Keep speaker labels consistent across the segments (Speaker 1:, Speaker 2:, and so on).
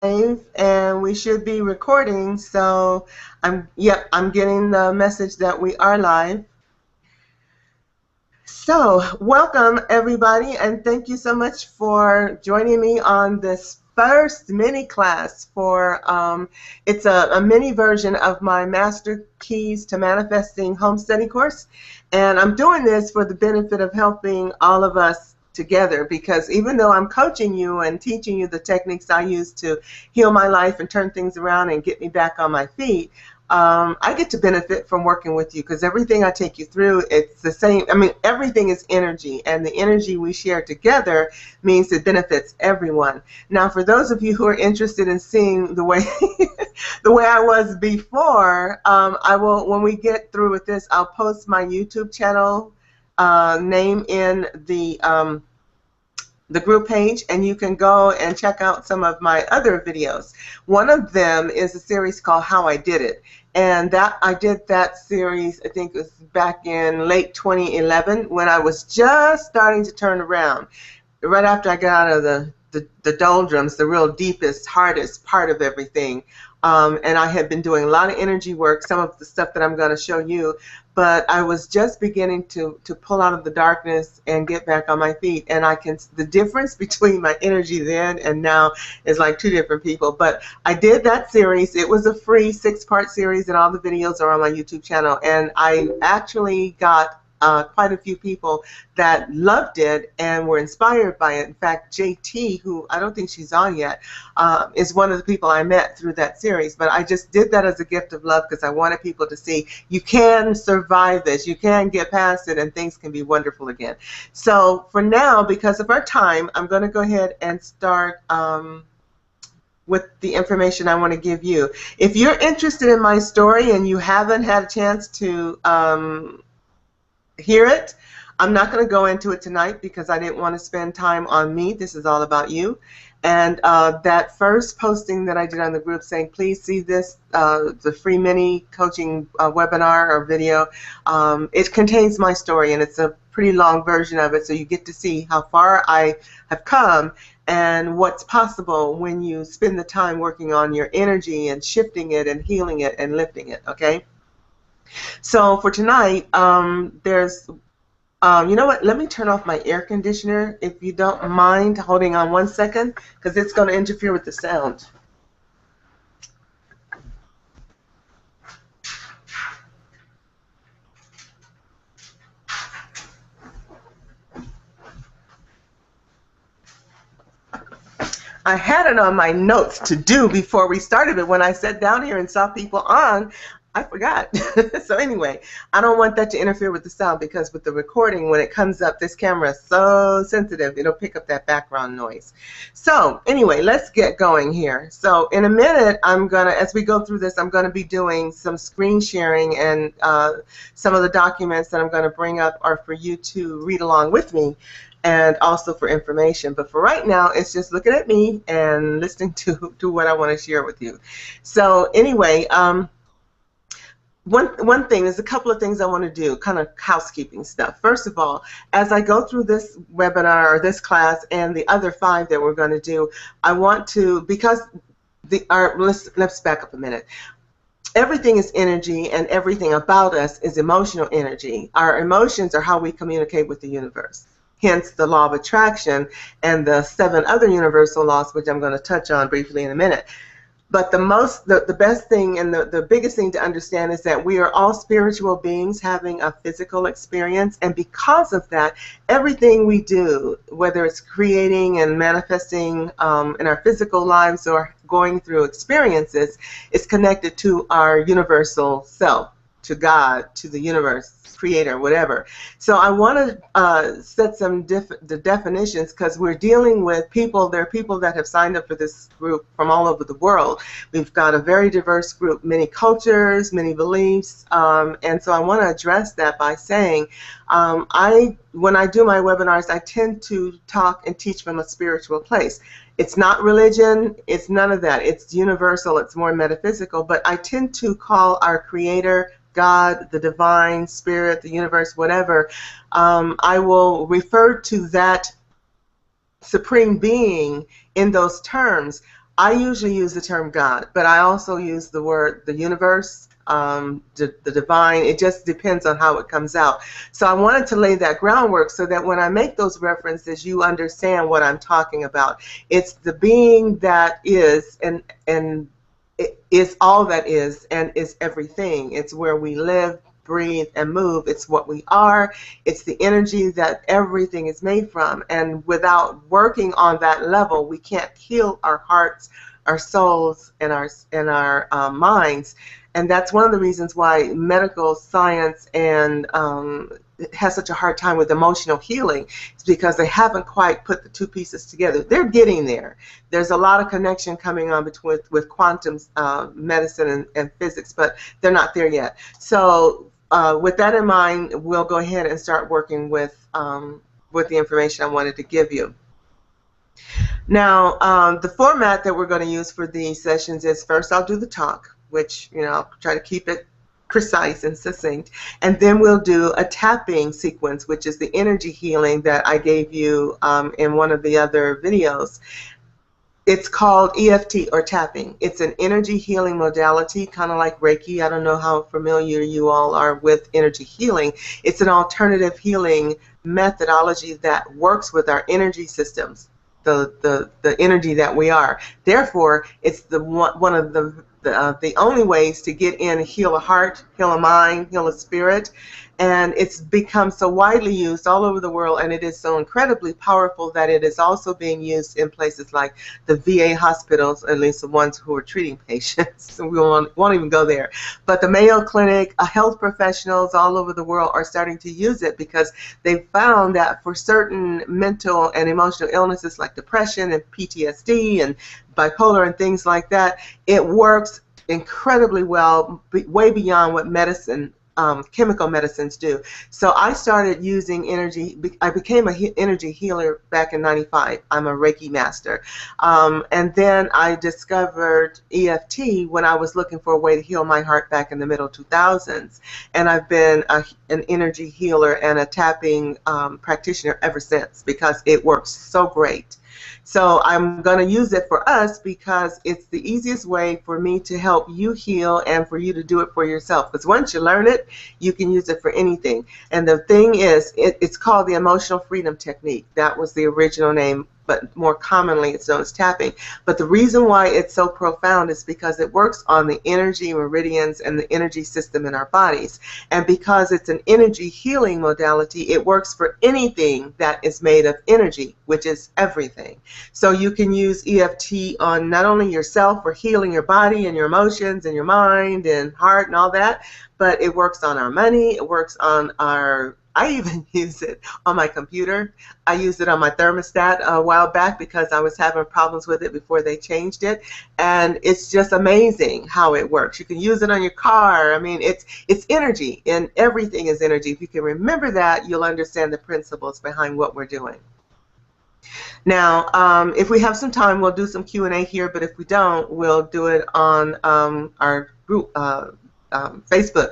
Speaker 1: And we should be recording, so I'm getting the message that we are live. So welcome everybody, and thank you so much for joining me on this first mini class for it's a mini version of my Master Keys to Manifesting Home Study course, and I'm doing this for the benefit of helping all of us together, because even though I'm coaching you and teaching you the techniques I use to heal my life and turn things around and get me back on my feet, I get to benefit from working with you, because everything I take you through, it's the same. I mean, everything is energy, and the energy we share together means it benefits everyone. Now, for those of you who are interested in seeing the way the way I was before, I will, when we get through with this, I'll post my YouTube channel name in the group page, and you can go and check out some of my other videos. One of them is a series called How I Did It, and that I did that series, I think it was back in late 2011, when I was just starting to turn around, right after I got out of the doldrums, the real deepest, hardest part of everything. And I had been doing a lot of energy work, some of the stuff that I'm going to show you, but I was just beginning to pull out of the darkness and get back on my feet. And the difference between my energy then and now is like two different people. But I did that series. It was a free 6-part series, and all the videos are on my YouTube channel. And I actually got quite a few people that loved it and were inspired by it. In fact, JT, who I don't think she's on yet, is one of the people I met through that series. But I just did that as a gift of love, because I wanted people to see you can survive this, you can get past it, and things can be wonderful again. So for now, because of our time, I'm going to go ahead and start with the information I want to give you. If you're interested in my story and you haven't had a chance to hear it, I'm not going to go into it tonight, because I didn't want to spend time on me. This is all about you. And that first posting that I did on the group saying, please see this, the free mini coaching webinar or video, it contains my story, and it's a pretty long version of it, so you get to see how far I have come and what's possible when you spend the time working on your energy and shifting it and healing it and lifting it, okay? So for tonight, you know what, let me turn off my air conditioner, if you don't mind holding on 1 second, because it's going to interfere with the sound. I had it on my notes to do before we started, but when I sat down here and saw people on, I forgot. So anyway, I don't want that to interfere with the sound, because with the recording, when it comes up, this camera is so sensitive, it'll pick up that background noise. So anyway, let's get going here. So in a minute, as we go through this, I'm going to be doing some screen sharing, and some of the documents that I'm going to bring up are for you to read along with me, and also for information. But for right now, it's just looking at me and listening to what I want to share with you. So anyway, one thing, there's a couple of things I want to do, kind of housekeeping stuff. First of all, as I go through this webinar or this class and the other 5 that we're going to do, I want to, because let's back up a minute. Everything is energy, and everything about us is emotional energy. Our emotions are how we communicate with the universe. Hence the law of attraction and the 7 other universal laws, which I'm going to touch on briefly in a minute. But the best thing and the biggest thing to understand is that we are all spiritual beings having a physical experience, and because of that, everything we do, whether it's creating and manifesting in our physical lives or going through experiences, is connected to our universal self, to God, to the universe, creator, whatever. So I want to set some the definitions, because we're dealing with people. There are people that have signed up for this group from all over the world. We've got a very diverse group, many cultures, many beliefs, and so I want to address that by saying when I do my webinars, I tend to talk and teach from a spiritual place. It's not religion, it's none of that. It's universal, it's more metaphysical, but I tend to call our creator, God, the divine spirit, the universe, whatever, I will refer to that supreme being in those terms I usually use the term God, but I also use the word the universe, the divine. It just depends on how it comes out. So I wanted to lay that groundwork so that when I make those references, you understand what I'm talking about. It's the being that is, and it is all that is and is everything. It's where we live, breathe, and move. It's what we are. It's the energy that everything is made from. And without working on that level, we can't heal our hearts, our souls, and our minds. And that's one of the reasons why medical science and has such a hard time with emotional healing. It's because they haven't quite put the two pieces together. They're getting there. There's a lot of connection coming on between with quantum medicine and physics, but they're not there yet. So with that in mind, we'll go ahead and start working with the information I wanted to give you. Now, the format that we're going to use for these sessions is first I'll do the talk, which, you know, I'll try to keep it precise and succinct, and then we'll do a tapping sequence, which is the energy healing that I gave you in one of the other videos. It's called EFT, or tapping. It's an energy healing modality, kind of like Reiki. I don't know how familiar you all are with energy healing. It's an alternative healing methodology that works with our energy systems, the energy that we are. Therefore, it's one of the only ways to get in, heal a heart, heal a mind, heal a spirit. And it's become so widely used all over the world, and it is so incredibly powerful that it is also being used in places like the VA hospitals, at least the ones who are treating patients. So we won't even go there. But the Mayo Clinic, health professionals all over the world are starting to use it because they found that for certain mental and emotional illnesses like depression and PTSD and bipolar and things like that, it works incredibly well, way beyond what medicine, chemical medicines do. So I started using energy. I became an energy healer back in '95. I'm a Reiki master. And then I discovered EFT when I was looking for a way to heal my heart back in the middle 2000s. And I've been an energy healer and a tapping practitioner ever since because it works so great. So I'm going to use it for us because it's the easiest way for me to help you heal and for you to do it for yourself. Because once you learn it, you can use it for anything. And the thing is, it's called the emotional freedom technique. That was the original name, but more commonly it's known as tapping. But the reason why it's so profound is because it works on the energy meridians and the energy system in our bodies. And because it's an energy healing modality, it works for anything that is made of energy, which is everything. So you can use EFT on not only yourself for healing your body and your emotions and your mind and heart and all that, but it works on our money, it works on our, I even use it on my computer. I used it on my thermostat a while back because I was having problems with it before they changed it. And it's just amazing how it works. You can use it on your car. I mean, it's energy, and everything is energy. If you can remember that, you'll understand the principles behind what we're doing. Now, if we have some time, we'll do some Q&A here, but if we don't, we'll do it on our group, Facebook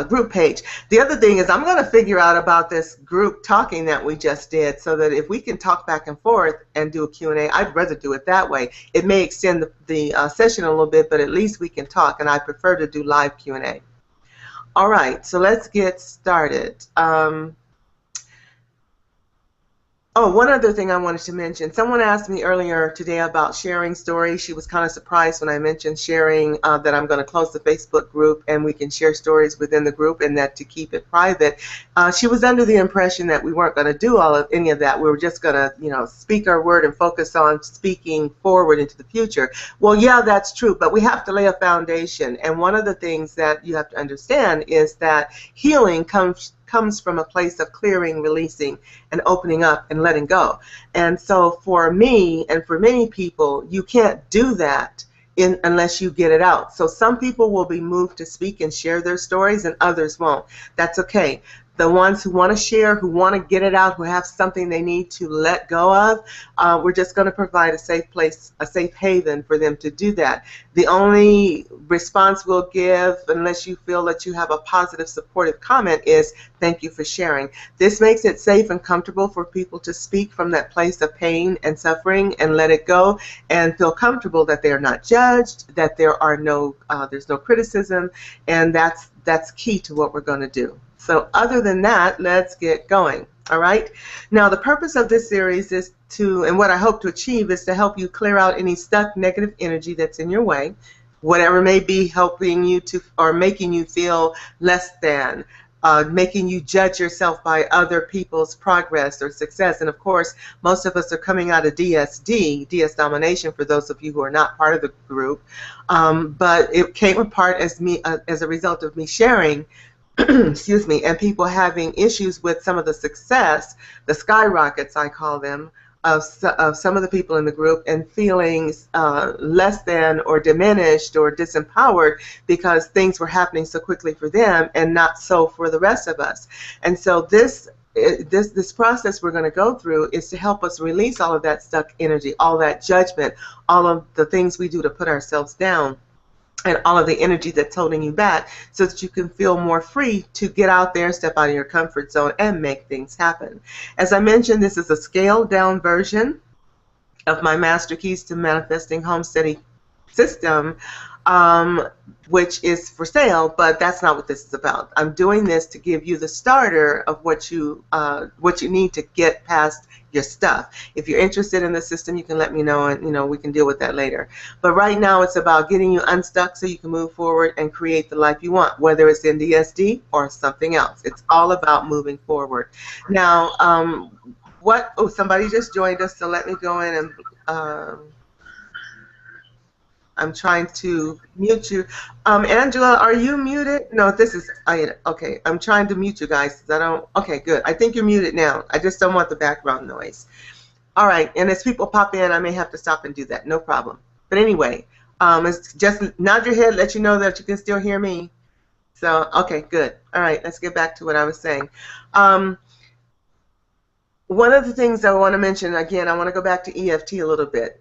Speaker 1: group page. The other thing is I'm going to figure out about this group talking that we just did so that if we can talk back and forth and do a Q&A, I'd rather do it that way. It may extend the session a little bit, but at least we can talk, and I prefer to do live Q&A. All right, so let's get started. Oh, one other thing I wanted to mention. Someone asked me earlier today about sharing stories. She was kind of surprised when I mentioned sharing, that I'm going to close the Facebook group and we can share stories within the group and that to keep it private. She was under the impression that we weren't going to do any of that. We were just going to, you know, speak our word and focus on speaking forward into the future. Well, yeah, that's true, but we have to lay a foundation. And one of the things that you have to understand is that healing comes from a place of clearing, releasing, and opening up and letting go. And so for me and for many people, you can't do that unless you get it out. So some people will be moved to speak and share their stories and others won't. That's okay. the ones who want to share, who want to get it out, who have something they need to let go of, we're just going to provide a safe place, a safe haven for them to do that. The only response we'll give, unless you feel that you have a positive, supportive comment, is thank you for sharing. This makes it safe and comfortable for people to speak from that place of pain and suffering and let it go and feel comfortable that they are not judged, that there are no, there's no criticism, and that's key to what we're going to do. So other than that, let's get going. All right. Now, the purpose of this series is to, and what I hope to achieve is to help you clear out any stuck negative energy that's in your way, whatever may be helping you to, or making you feel less than, making you judge yourself by other people's progress or success. And of course, most of us are coming out of DS Domination, for those of you who are not part of the group. But it came apart as a result of me sharing excuse me, and people having issues with some of the success, the skyrockets I call them, of some of the people in the group, and feeling less than or diminished or disempowered because things were happening so quickly for them and not so for the rest of us. And so this process we're going to go through is to help us release all of that stuck energy, all that judgment, all of the things we do to put ourselves down, and all of the energy that's holding you back, so that you can feel more free to get out there, step out of your comfort zone, and make things happen. As I mentioned, this is a scaled down version of my Master Keys to Manifesting Homesteading system, which is for sale, but that's not what this is about. I'm doing this to give you the starter of what you need to get past your stuff. If you're interested in the system, you can let me know, and we can deal with that later. But right now, it's about getting you unstuck so you can move forward and create the life you want, whether it's in DSD or something else. It's all about moving forward. Now, oh, somebody just joined us, so let me go in and I'm trying to mute you. Angela, are you muted? No, this is Aida. Okay, I'm trying to mute you guys. Okay, good. I think you're muted now. I just don't want the background noise. All right, and as people pop in, I may have to stop and do that. No problem. But anyway, it's just nod your head, let you know that you can still hear me. So, okay, good. All right, let's get back to what I was saying. One of the things I want to mention, again, I want to go back to EFT a little bit.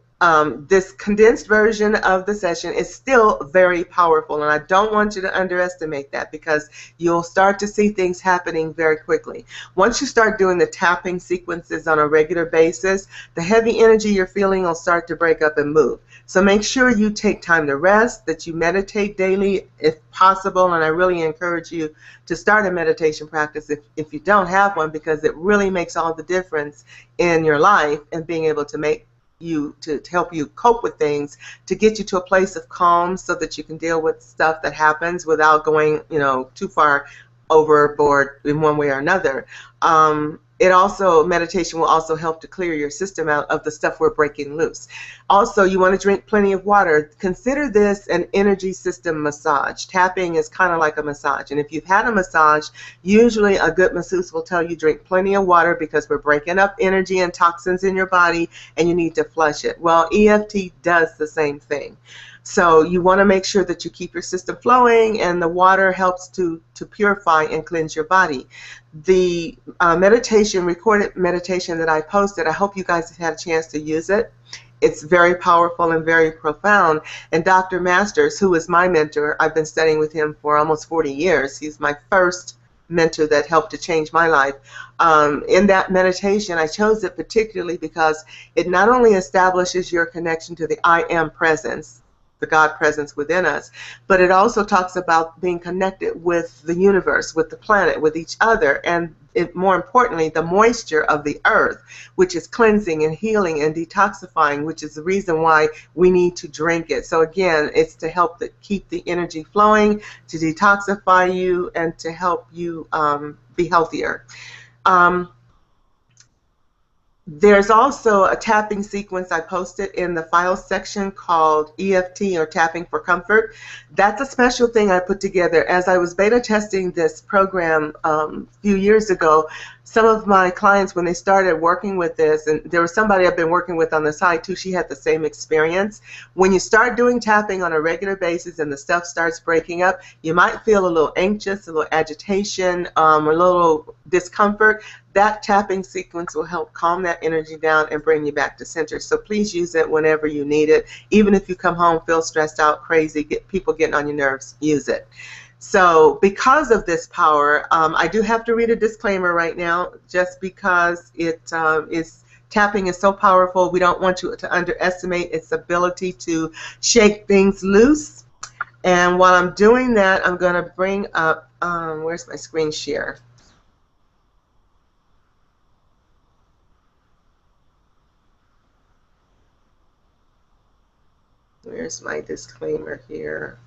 Speaker 1: This condensed version of the session is still very powerful, and I don't want you to underestimate that, because you'll start to see things happening very quickly. Once you start doing the tapping sequences on a regular basis, the heavy energy you're feeling will start to break up and move. So make sure you take time to rest, that you meditate daily if possible, and I really encourage you to start a meditation practice if you don't have one, because it really makes all the difference in your life and being able to to help you cope with things, to get you to a place of calm so that you can deal with stuff that happens without going, too far overboard in one way or another. Meditation will also help to clear your system out of the stuff we're breaking loose. Also, you want to drink plenty of water. Consider this an energy system massage. Tapping is kind of like a massage. And if you've had a massage, usually a good masseuse will tell you drink plenty of water, because we're breaking up energy and toxins in your body and you need to flush it. Well, EFT does the same thing. So you want to make sure that you keep your system flowing, and the water helps to purify and cleanse your body. The recorded meditation that I posted, I hope you guys have had a chance to use it. It's very powerful and very profound. And Dr. Masters, who is my mentor, I've been studying with him for almost 40 years. He's my first mentor that helped to change my life. In that meditation, I chose it particularly because it not only establishes your connection to the I Am presence, the God presence within us, but it also talks about being connected with the universe, with the planet, with each other, and more importantly, the moisture of the earth, which is cleansing and healing and detoxifying, which is the reason why we need to drink it. So again, it's to help keep the energy flowing, to detoxify you, and to help you be healthier. There's also a tapping sequence I posted in the files section called EFT, or Tapping for Comfort. That's a special thing I put together. As I was beta testing this program a few years ago, some of my clients, when they started working with this, and there was somebody I've been working with on the side too, she had the same experience. When you start doing tapping on a regular basis and the stuff starts breaking up, you might feel a little anxious, a little agitation, a little discomfort. That tapping sequence will help calm that energy down and bring you back to center. So please use it whenever you need it. Even if you come home, feel stressed out, crazy, get people getting on your nerves, use it. So because of this power, I do have to read a disclaimer right now, just because tapping is so powerful. We don't want you to underestimate its ability to shake things loose. And while I'm doing that, I'm going to bring up, where's my screen share? Where's my disclaimer here?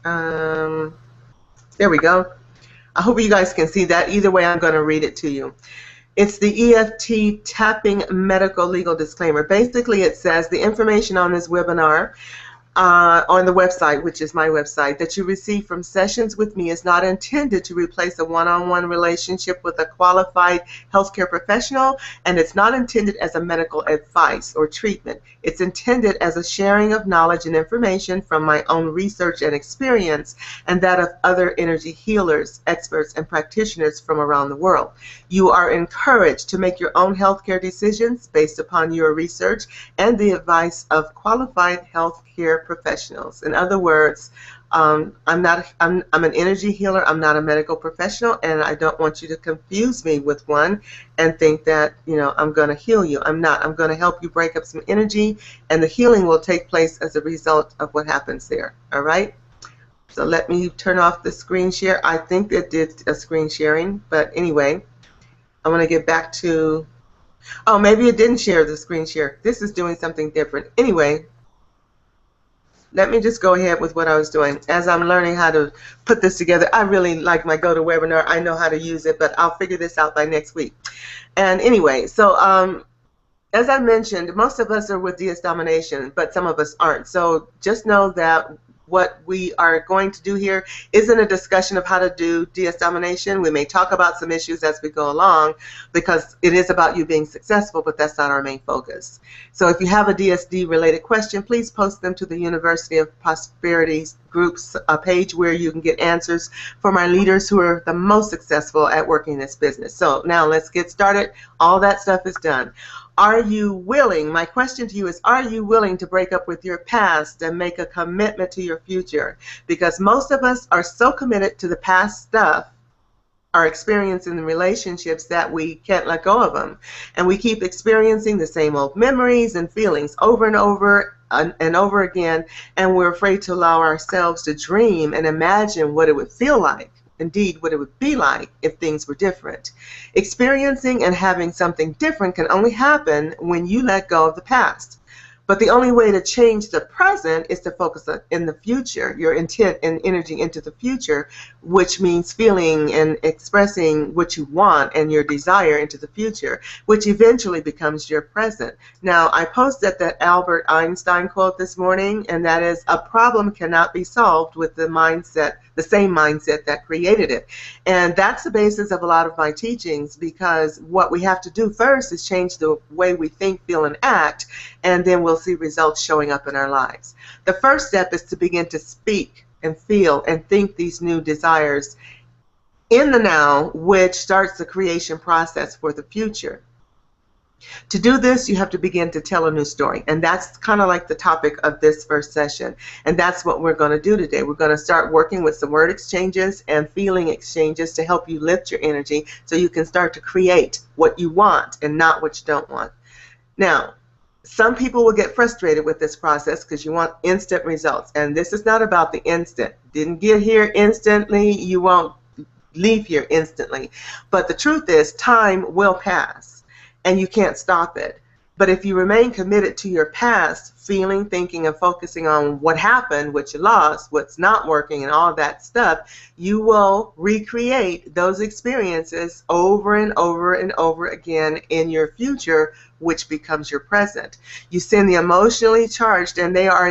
Speaker 1: There we go. I hope you guys can see that. Either way, I'm going to read it to you. It's the EFT Tapping Medical Legal Disclaimer. Basically, it says the information on this webinar on the website, which is my website, that you receive from sessions with me is not intended to replace a one-on-one relationship with a qualified healthcare professional, and it's not intended as a medical advice or treatment. It's intended as a sharing of knowledge and information from my own research and experience, and that of other energy healers, experts, and practitioners from around the world. You are encouraged to make your own healthcare decisions based upon your research and the advice of qualified healthcare professionals. In other words, I'm an energy healer. I'm not a medical professional, and I don't want you to confuse me with one and think that, you know, I'm going to heal you. I'm not. I'm going to help you break up some energy, and the healing will take place as a result of what happens there. All right? So let me turn off the screen share. I think it did a screen sharing, but anyway, I want to get back to, oh, maybe it didn't share the screen share. This is doing something different. Anyway, let me just go ahead with what I was doing. As I'm learning how to put this together, I really like my GoToWebinar. I know how to use it, but I'll figure this out by next week. And anyway, so as I mentioned, most of us are with DS Domination, but some of us aren't. So just know that what we are going to do here isn't a discussion of how to do DS Domination. We may talk about some issues as we go along, because it is about you being successful, but that's not our main focus. So if you have a DSD related question, please post them to the University of Prosperity Group's page, where you can get answers from our leaders who are the most successful at working this business. So now let's get started. All that stuff is done. Are you willing, my question to you is, are you willing to break up with your past and make a commitment to your future? Because most of us are so committed to the past stuff, our experience in the relationships, that we can't let go of them. And we keep experiencing the same old memories and feelings over and over and over again, and we're afraid to allow ourselves to dream and imagine what it would feel like. Indeed, what it would be like if things were different. Experiencing and having something different can only happen when you let go of the past. But the only way to change the present is to focus in the future, your intent and energy into the future, which means feeling and expressing what you want and your desire into the future, which eventually becomes your present. Now, I posted that Albert Einstein quote this morning, and that is, a problem cannot be solved with the mindset, the same mindset that created it. And that's the basis of a lot of my teachings, because what we have to do first is change the way we think, feel, and act, and then we'll see results showing up in our lives. The first step is to begin to speak and feel and think these new desires in the now, which starts the creation process for the future. To do this, you have to begin to tell a new story, and that's kind of like the topic of this first session, and that's what we're going to do today. We're going to start working with some word exchanges and feeling exchanges to help you lift your energy so you can start to create what you want and not what you don't want. Now, some people will get frustrated with this process because you want instant results, and this is not about the instant. Didn't get here instantly, you won't leave here instantly. But the truth is, time will pass, and you can't stop it. But if you remain committed to your past, feeling, thinking, and focusing on what happened, what you lost, what's not working, and all that stuff, you will recreate those experiences over and over and over again in your future, which becomes your present. You send the emotionally charged, and they are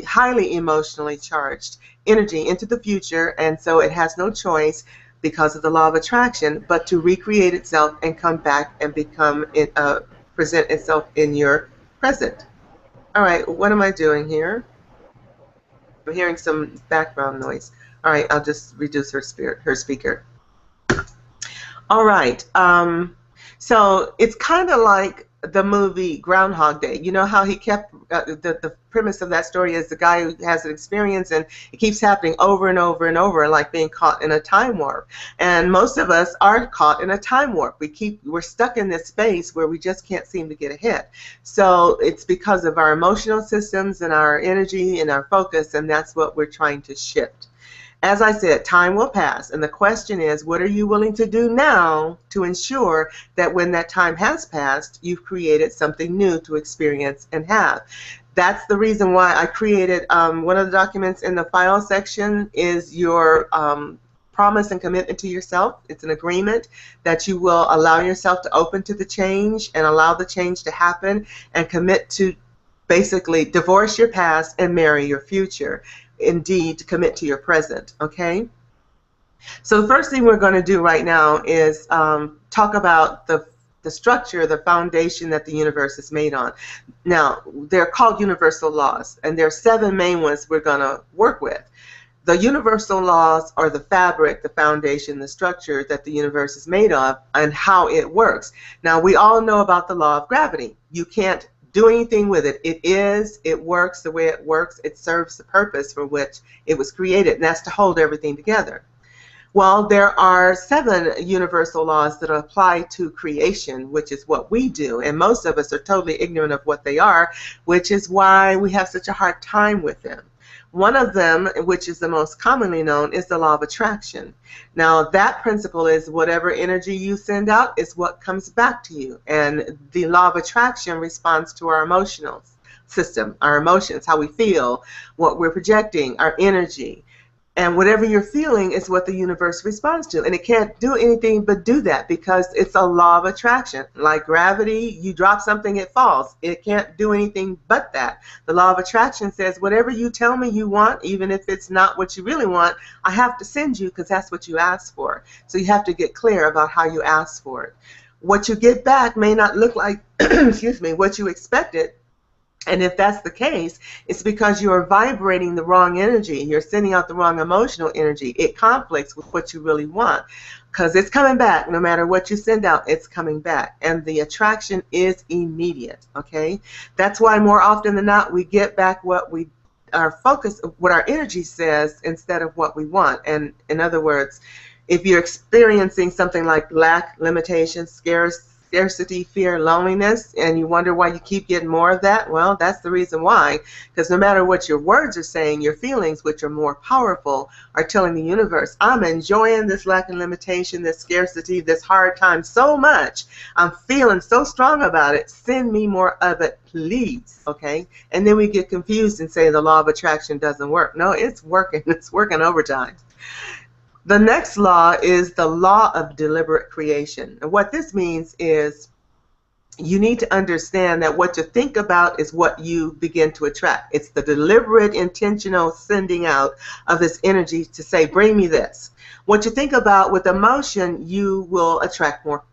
Speaker 1: highly emotionally charged energy into the future, and so it has no choice because of the law of attraction but to recreate itself and come back and present itself in your present. All right, what am I doing here? I'm hearing some background noise. All right, I'll just reduce her speaker. All right, so it's kind of like the movie Groundhog Day. You know how he kept, the premise of that story is the guy who has an experience and it keeps happening over and over and over, like being caught in a time warp. And most of us are caught in a time warp. We're stuck in this space where we just can't seem to get ahead. So it's because of our emotional systems and our energy and our focus, and that's what we're trying to shift. As I said, time will pass, and the question is, what are you willing to do now to ensure that when that time has passed, you've created something new to experience and have? That's the reason why I created one of the documents in the file section is your promise and commitment to yourself. It's an agreement that you will allow yourself to open to the change and allow the change to happen and commit to basically divorce your past and marry your future. Indeed, to commit to your present, okay? So the first thing we're going to do right now is talk about the structure, the foundation that the universe is made on. Now, they're called universal laws, and there are 7 main ones we're going to work with. The universal laws are the fabric, the foundation, the structure that the universe is made of and how it works. Now, we all know about the law of gravity. You can't do anything with it. It works the way it works. It serves the purpose for which it was created, and that's to hold everything together. Well, there are 7 universal laws that apply to creation, which is what we do, and most of us are totally ignorant of what they are, which is why we have such a hard time with them. One of them, which is the most commonly known, is the law of attraction. Now, that principle is whatever energy you send out is what comes back to you. And the law of attraction responds to our emotional system, our emotions, how we feel, what we're projecting, our energy. And whatever you're feeling is what the universe responds to. And it can't do anything but do that because it's a law of attraction. Like gravity, you drop something, it falls. It can't do anything but that. The law of attraction says whatever you tell me you want, even if it's not what you really want, I have to send you because that's what you asked for. So you have to get clear about how you asked for it. What you get back may not look like, excuse me, what you expected. And if that's the case, it's because you are vibrating the wrong energy. You're sending out the wrong emotional energy. It conflicts with what you really want because it's coming back. No matter what you send out, it's coming back. And the attraction is immediate, okay? That's why more often than not, we get back what our energy says instead of what we want. And in other words, if you're experiencing something like lack, limitation, scarcity, fear, loneliness, and you wonder why you keep getting more of that, well, that's the reason why. Because no matter what your words are saying, your feelings, which are more powerful, are telling the universe, I'm enjoying this lack and limitation, this scarcity, this hard time so much. I'm feeling so strong about it. Send me more of it, please. Okay? And then we get confused and say the law of attraction doesn't work. No, it's working. It's working overtime. The next law is the law of deliberate creation. And what this means is you need to understand that what you think about is what you begin to attract. It's the deliberate, intentional sending out of this energy to say, bring me this. What you think about with emotion, you will attract more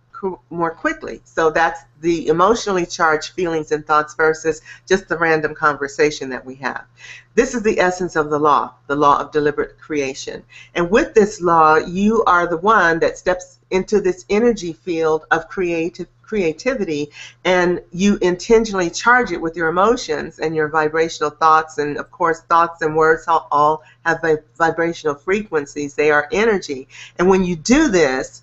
Speaker 1: quickly. So that's the emotionally charged feelings and thoughts versus just the random conversation that we have. This is the essence of the law of deliberate creation. And with this law, you are the one that steps into this energy field of creativity, and you intentionally charge it with your emotions and your vibrational thoughts. And of course, thoughts and words all have vibrational frequencies. They are energy. And when you do this,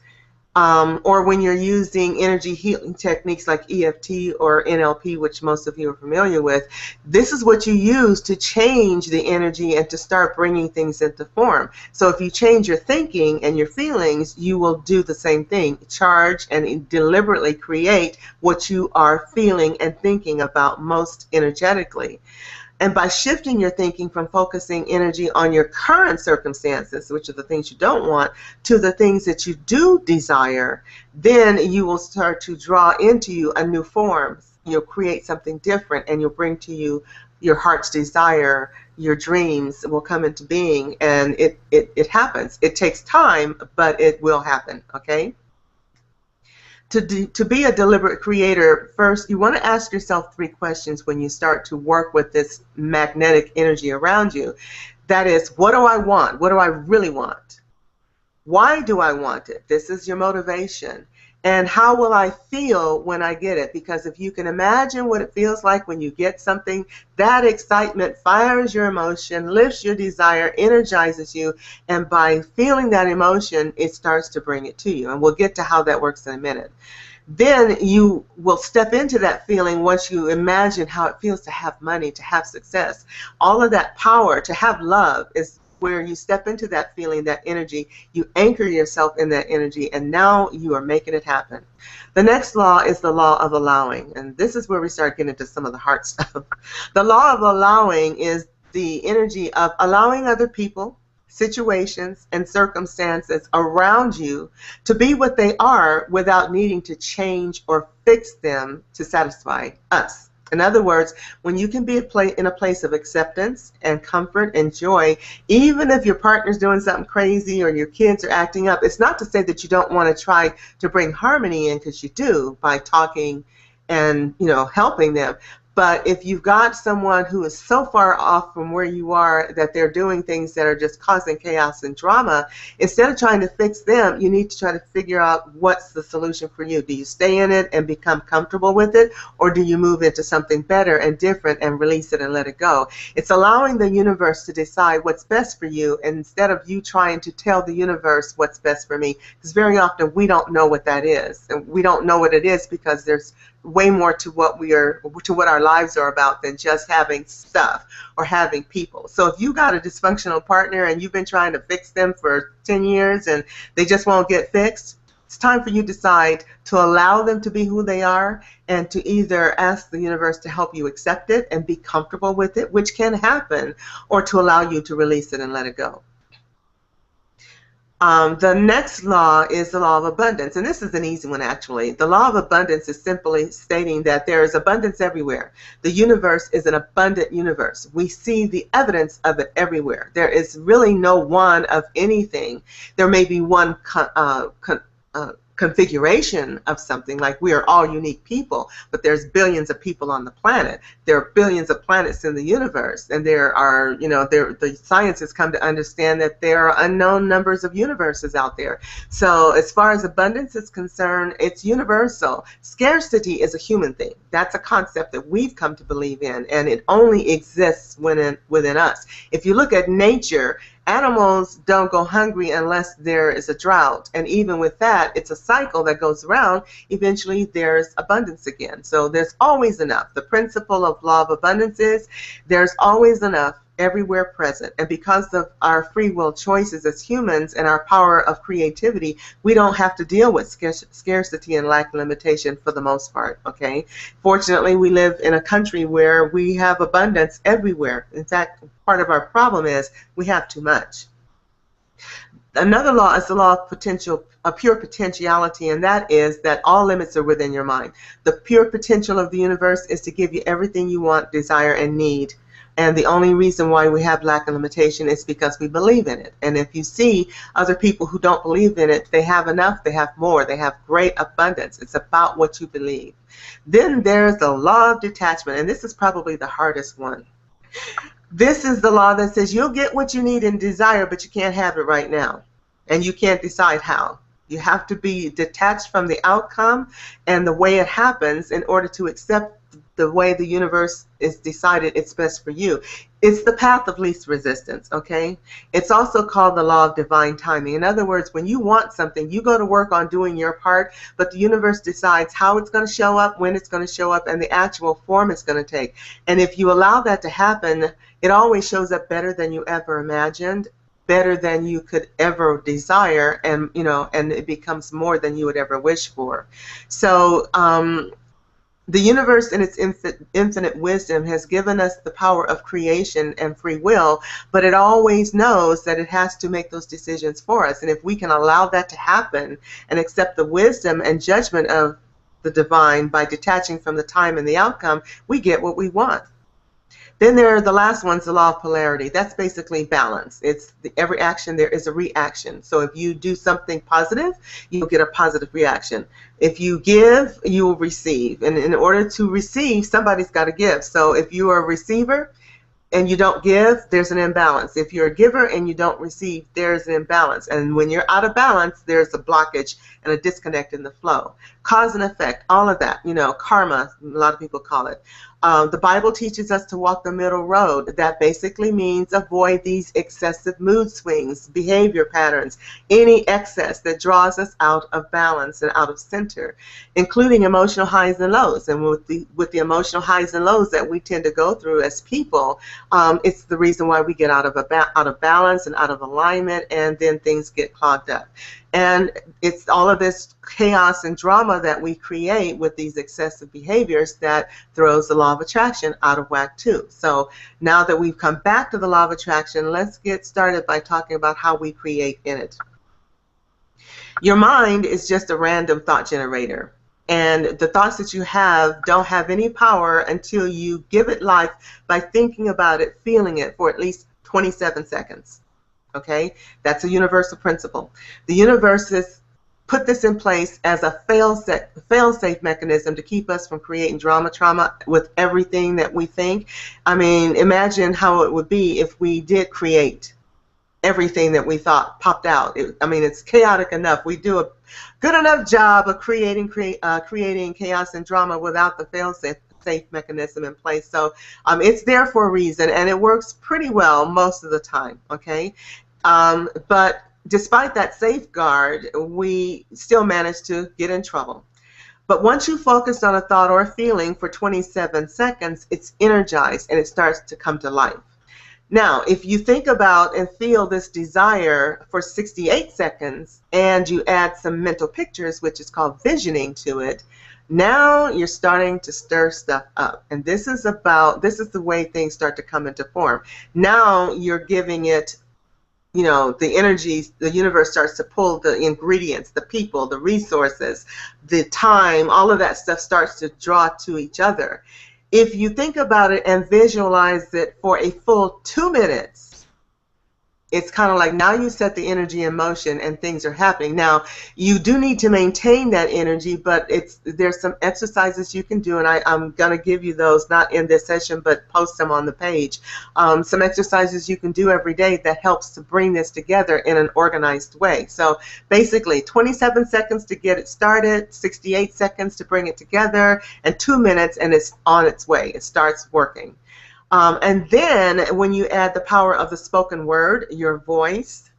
Speaker 1: or when you're using energy healing techniques like EFT or NLP, which most of you are familiar with, this is what you use to change the energy and to start bringing things into form. So if you change your thinking and your feelings, you will do the same thing, charge and deliberately create what you are feeling and thinking about most energetically. And by shifting your thinking from focusing energy on your current circumstances, which are the things you don't want, to the things that you do desire, then you will start to draw into you a new form. You'll create something different, and you'll bring to you your heart's desire. Your dreams will come into being, and it happens. It takes time, but it will happen, okay? To be a deliberate creator, first you want to ask yourself 3 questions when you start to work with this magnetic energy around you. That is, what do I want? What do I really want? Why do I want it? This is your motivation. And how will I feel when I get it? Because if you can imagine what it feels like when you get something, that excitement fires your emotion, lifts your desire, energizes you, and by feeling that emotion, it starts to bring it to you. And we'll get to how that works in a minute. Then you will step into that feeling once you imagine how it feels to have money, to have success. All of that power, to have love, is where you step into that feeling, that energy, you anchor yourself in that energy, and now you are making it happen. The next law is the law of allowing, and this is where we start getting into some of the hard stuff. The law of allowing is the energy of allowing other people, situations, and circumstances around you to be what they are without needing to change or fix them to satisfy us. In other words, when you can be in a place of acceptance and comfort and joy, even if your partner's doing something crazy or your kids are acting up, it's not to say that you don't want to try to bring harmony in, because you do, by talking and, helping them. But if you've got someone who is so far off from where you are that they're doing things that are just causing chaos and drama, instead of trying to fix them, you need to try to figure out what's the solution for you. Do you stay in it and become comfortable with it, or do you move into something better and different and release it and let it go? It's allowing the universe to decide what's best for you, instead of you trying to tell the universe what's best for me, because very often we don't know what that is. And we don't know what it is because there's way more to what our lives are about than just having stuff or having people. So if you got a dysfunctional partner and you've been trying to fix them for 10 years and they just won't get fixed, it's time for you to decide to allow them to be who they are, and to either ask the universe to help you accept it and be comfortable with it, which can happen, or to allow you to release it and let it go. The next law is the law of abundance, and this is an easy one actually. The law of abundance is simply stating that there is abundance everywhere. The universe is an abundant universe. We see the evidence of it everywhere. There is really no one of anything. There may be one configuration of something, like we are all unique people, but there's billions of people on the planet. There are billions of planets in the universe, and there are, the science has come to understand that there are unknown numbers of universes out there. So as far as abundance is concerned, it's universal. Scarcity is a human thing. That's a concept that we've come to believe in, and it only exists within us. If you look at nature, animals don't go hungry unless there is a drought, and even with that, it's a cycle that goes around. Eventually there's abundance again. So there's always enough. The principle of law of abundance is there's always enough everywhere present, and because of our free will choices as humans and our power of creativity, we don't have to deal with scarcity and lack limitation for the most part, okay? Fortunately, we live in a country where we have abundance everywhere. In fact, part of our problem is we have too much. Another law is the law of potential, pure potentiality, and that is that all limits are within your mind. The pure potential of the universe is to give you everything you want, desire, and need. And the only reason why we have lack and limitation is because we believe in it. And if you see other people who don't believe in it, they have enough, they have more, they have great abundance. It's about what you believe. Then there's the law of detachment, and this is probably the hardest one. This is the law that says you'll get what you need and desire, but you can't have it right now. And you can't decide how. You have to be detached from the outcome and the way it happens in order to accept the way the universe is decided it's best for you. It's the path of least resistance, okay? It's also called the law of divine timing. In other words, when you want something, you go to work on doing your part, but the universe decides how it's going to show up, when it's going to show up, and the actual form it's going to take. And if you allow that to happen, it always shows up better than you ever imagined, better than you could ever desire, and and it becomes more than you would ever wish for. So the universe in its infinite wisdom has given us the power of creation and free will, but it always knows that it has to make those decisions for us. And if we can allow that to happen and accept the wisdom and judgment of the divine by detaching from the time and the outcome, we get what we want. Then there are the last ones, the law of polarity. That's basically balance. It's every action there is a reaction. So if you do something positive, you'll get a positive reaction. If you give, you will receive. And in order to receive, somebody's got to give. So if you are a receiver and you don't give, there's an imbalance. If you're a giver and you don't receive, there's an imbalance. And when you're out of balance, there's a blockage and a disconnect in the flow. Cause and effect, all of that, karma, a lot of people call it. The Bible teaches us to walk the middle road. That basically means avoid these excessive mood swings, behavior patterns, any excess that draws us out of balance and out of center, including emotional highs and lows. And with the emotional highs and lows that we tend to go through as people, it's the reason why we get out of balance and out of alignment, and then things get clogged up. And it's all of this chaos and drama that we create with these excessive behaviors that throws the law of attraction out of whack too. So now that we've come back to the law of attraction, let's get started by talking about how we create in it. Your mind is just a random thought generator. And the thoughts that you have don't have any power until you give it life by thinking about it, feeling it for at least 27 seconds. Okay, that's a universal principle. The universe has put this in place as a fail-safe mechanism to keep us from creating trauma with everything that we think. I mean, imagine how it would be if we did create everything that we thought popped out. I mean, it's chaotic enough. We do a good enough job of creating chaos and drama without the fail-safe mechanism in place. So it's there for a reason, and it works pretty well most of the time, okay? But despite that safeguard, we still manage to get in trouble. But once you focus on a thought or a feeling for 27 seconds, it's energized and it starts to come to life. Now, if you think about and feel this desire for 68 seconds and you add some mental pictures, which is called visioning, to it, now you're starting to stir stuff up. And this is the way things start to come into form. Now you're giving it, the energies, the universe starts to pull the ingredients, the people, the resources, the time, all of that stuff starts to draw to each other. If you think about it and visualize it for a full 2 minutes, it's kind of like now you set the energy in motion and things are happening. Now, you do need to maintain that energy, but there's some exercises you can do, and I'm going to give you those, not in this session, but post them on the page. Some exercises you can do every day that helps to bring this together in an organized way. So basically, 27 seconds to get it started, 68 seconds to bring it together, and 2 minutes, and it's on its way. It starts working. And then when you add the power of the spoken word, your voice,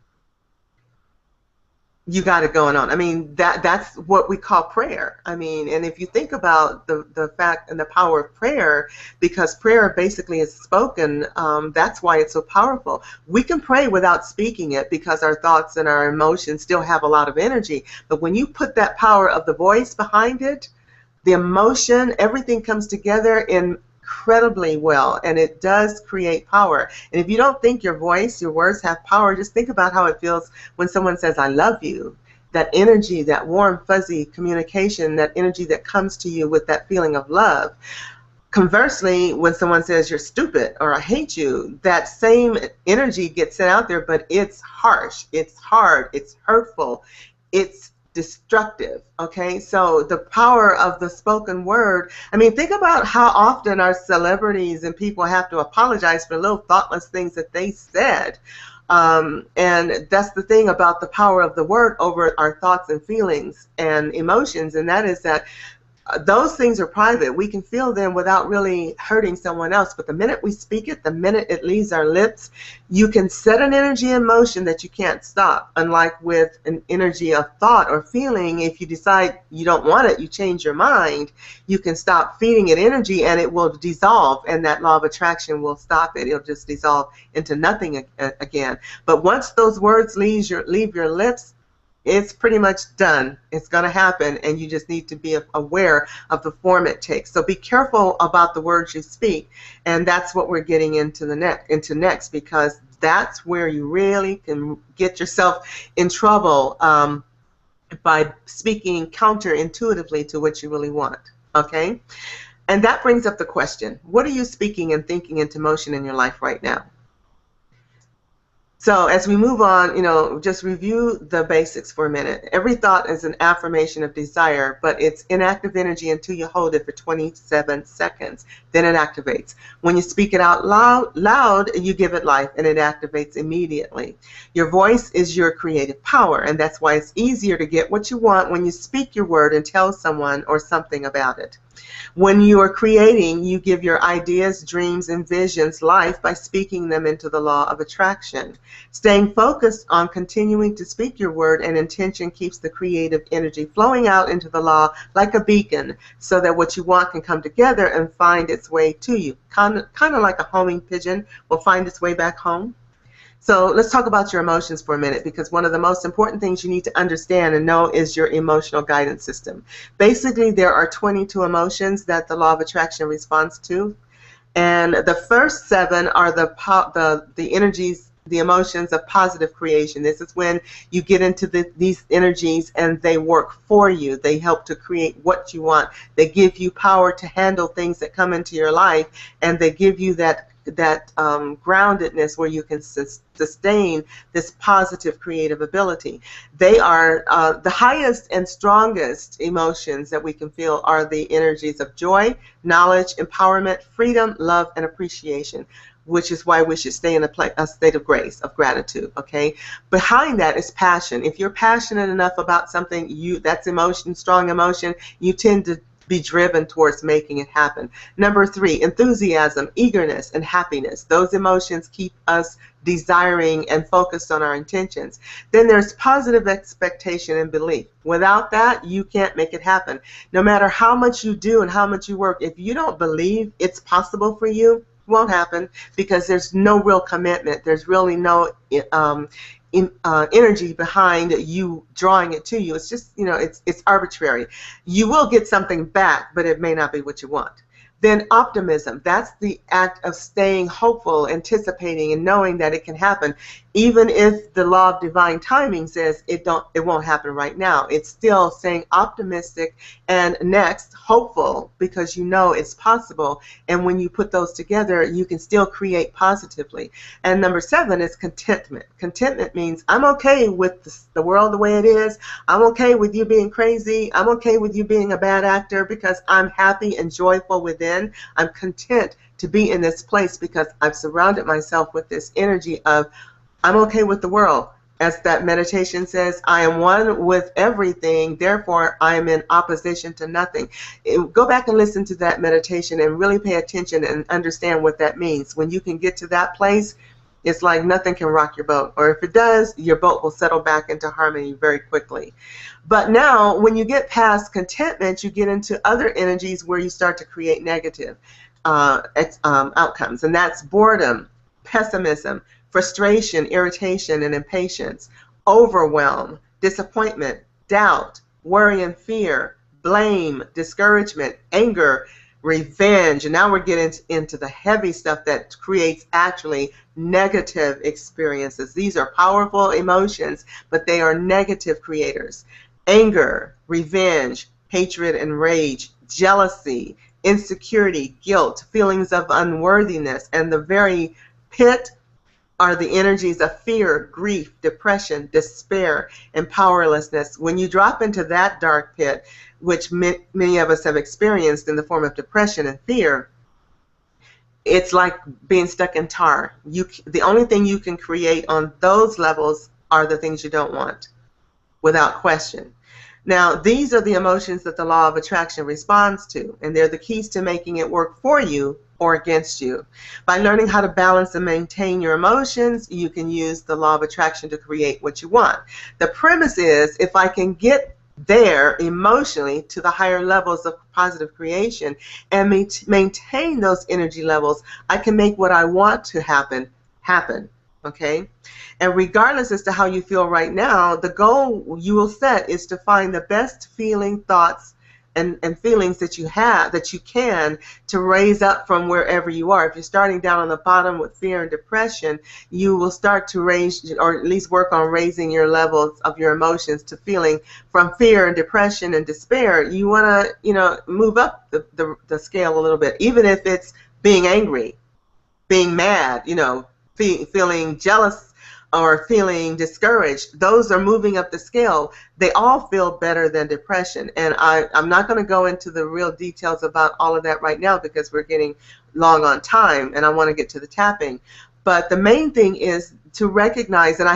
Speaker 1: you got it going on. I mean, that's what we call prayer. I mean, and if you think about the fact and the power of prayer, because prayer basically is spoken, that's why it's so powerful. We can pray without speaking it because our thoughts and our emotions still have a lot of energy. But when you put that power of the voice behind it, the emotion, everything comes together incredibly well, and it does create power. And if you don't think your voice, your words have power, just think about how it feels when someone says, I love you. That energy, that warm, fuzzy communication, that energy that comes to you with that feeling of love. Conversely, when someone says you're stupid or I hate you, that same energy gets sent out there, but it's harsh, it's hard, it's hurtful, it's destructive. Okay, so the power of the spoken word. I mean, think about how often our celebrities and people have to apologize for little thoughtless things that they said. And that's the thing about the power of the word over our thoughts and feelings and emotions, and that is that those things are private. We can feel them without really hurting someone else. But the minute we speak it, the minute it leaves our lips, you can set an energy in motion that you can't stop. Unlike with an energy of thought or feeling, if you decide you don't want it, you change your mind, you can stop feeding it energy and it will dissolve, and that law of attraction will stop it. It'll just dissolve into nothing again. But once those words leave your lips, it's pretty much done. It's going to happen, and you just need to be aware of the form it takes. So be careful about the words you speak, and that's what we're getting into next, because that's where you really can get yourself in trouble by speaking counterintuitively to what you really want. Okay? And that brings up the question, what are you speaking and thinking into motion in your life right now? So as we move on, just review the basics for a minute. Every thought is an affirmation of desire, but it's inactive energy until you hold it for 27 seconds. Then it activates. When you speak it out loud, you give it life, and it activates immediately. Your voice is your creative power, and that's why it's easier to get what you want when you speak your word and tell someone or something about it. When you are creating, you give your ideas, dreams, and visions life by speaking them into the law of attraction. Staying focused on continuing to speak your word and intention keeps the creative energy flowing out into the law like a beacon, so that what you want can come together and find its way to you. Kind of like a homing pigeon will find its way back home. So let's talk about your emotions for a minute, because one of the most important things you need to understand and know is your emotional guidance system. Basically, there are 22 emotions that the law of attraction responds to, and the first 7 are the energies, the emotions of positive creation. This is when you get into these energies and they work for you. They help to create what you want. They give you power to handle things that come into your life, and they give you that groundedness where you can sustain this positive creative ability. They are the highest and strongest emotions that we can feel are the energies of joy, knowledge, empowerment, freedom, love, and appreciation, which is why we should stay in a state of grace, of gratitude, okay? Behind that is passion. If you're passionate enough about something, that's emotion, strong emotion, you tend to be driven towards making it happen. Number 3, enthusiasm, eagerness, and happiness. Those emotions keep us desiring and focused on our intentions. Then there's positive expectation and belief. Without that, you can't make it happen. No matter how much you do and how much you work, if you don't believe it's possible for you, it won't happen, because there's no real commitment. There's really no energy behind you drawing it to you. It's just, it's arbitrary. You will get something back, but it may not be what you want. Then optimism, that's the act of staying hopeful, anticipating, and knowing that it can happen. Even if the law of divine timing says it won't happen right now, it's still saying optimistic and next hopeful, because you know it's possible. And when you put those together, you can still create positively. And number 7 is contentment. Contentment means I'm okay with the world the way it is. I'm okay with you being crazy. I'm okay with you being a bad actor, because I'm happy and joyful within. I'm content to be in this place because I've surrounded myself with this energy of I'm okay with the world. As that meditation says, I am one with everything, therefore I am in opposition to nothing. Go back and listen to that meditation and really pay attention and understand what that means. When you can get to that place, it's like nothing can rock your boat. Or if it does, your boat will settle back into harmony very quickly. But now, when you get past contentment, you get into other energies where you start to create negative outcomes. And that's boredom, pessimism, frustration, irritation, and impatience, overwhelm, disappointment, doubt, worry and fear, blame, discouragement, anger, revenge. And now we're getting into the heavy stuff that creates actually negative experiences. These are powerful emotions, but they are negative creators. Anger, revenge, hatred and rage, jealousy, insecurity, guilt, feelings of unworthiness, and the very pit are the energies of fear, grief, depression, despair, and powerlessness. When you drop into that dark pit, which many of us have experienced in the form of depression and fear, it's like being stuck in tar. The only thing you can create on those levels are the things you don't want, without question. Now, these are the emotions that the law of attraction responds to, and they're the keys to making it work for you or against you. By learning how to balance and maintain your emotions, you can use the law of attraction to create what you want. The premise is, if I can get there emotionally to the higher levels of positive creation and maintain those energy levels, I can make what I want to happen happen. Okay? And regardless as to how you feel right now, the goal you will set is to find the best feeling, thoughts, and feelings that you have, that you can, to raise up from wherever you are. If you're starting down on the bottom with fear and depression, you will start to raise, or at least work on raising your levels of your emotions to feeling from fear and depression and despair. You want to, move up the scale a little bit, even if it's being angry, being mad, feeling jealous or feeling discouraged. Those are moving up the scale. They all feel better than depression. And I'm not going to go into the real details about all of that right now because we're getting long on time and I want to get to the tapping. But the main thing is to recognize, and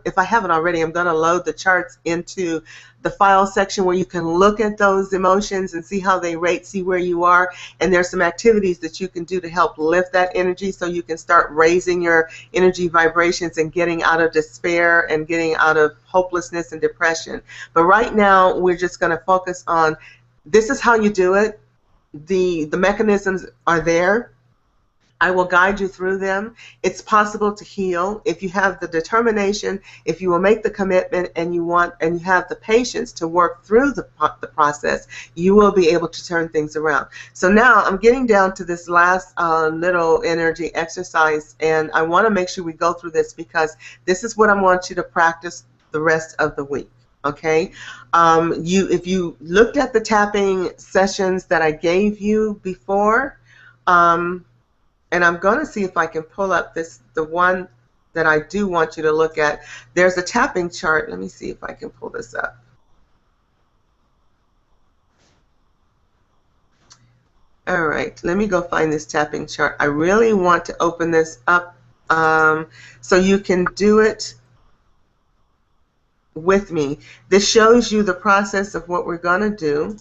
Speaker 1: if I haven't already, I'm going to load the charts into the file section where you can look at those emotions and see how they rate, see where you are. And there's some activities that you can do to help lift that energy so you can start raising your energy vibrations and getting out of despair and getting out of hopelessness and depression. But right now, we're just going to focus on, this is how you do it. The mechanisms are there. I will guide you through them. It's possible to heal if you have the determination, if you will make the commitment, and you have the patience to work through the process. You will be able to turn things around. So now I'm getting down to this last little energy exercise, and I want to make sure we go through this because this is what I want you to practice the rest of the week. Okay, if you looked at the tapping sessions that I gave you before. And I'm going to see if I can pull up the one that I do want you to look at. There's a tapping chart. Let me see if I can pull this up. All right, let me go find this tapping chart. I really want to open this up so you can do it with me. This shows you the process of what we're going to do.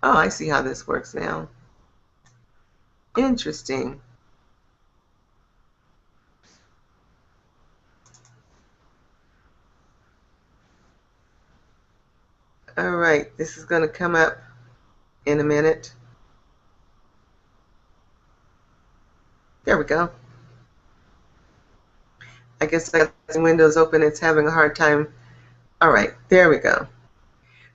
Speaker 1: Oh, I see how this works now. Interesting. All right, this is going to come up in a minute. There we go. I guess I got the windows open. It's having a hard time. All right, there we go.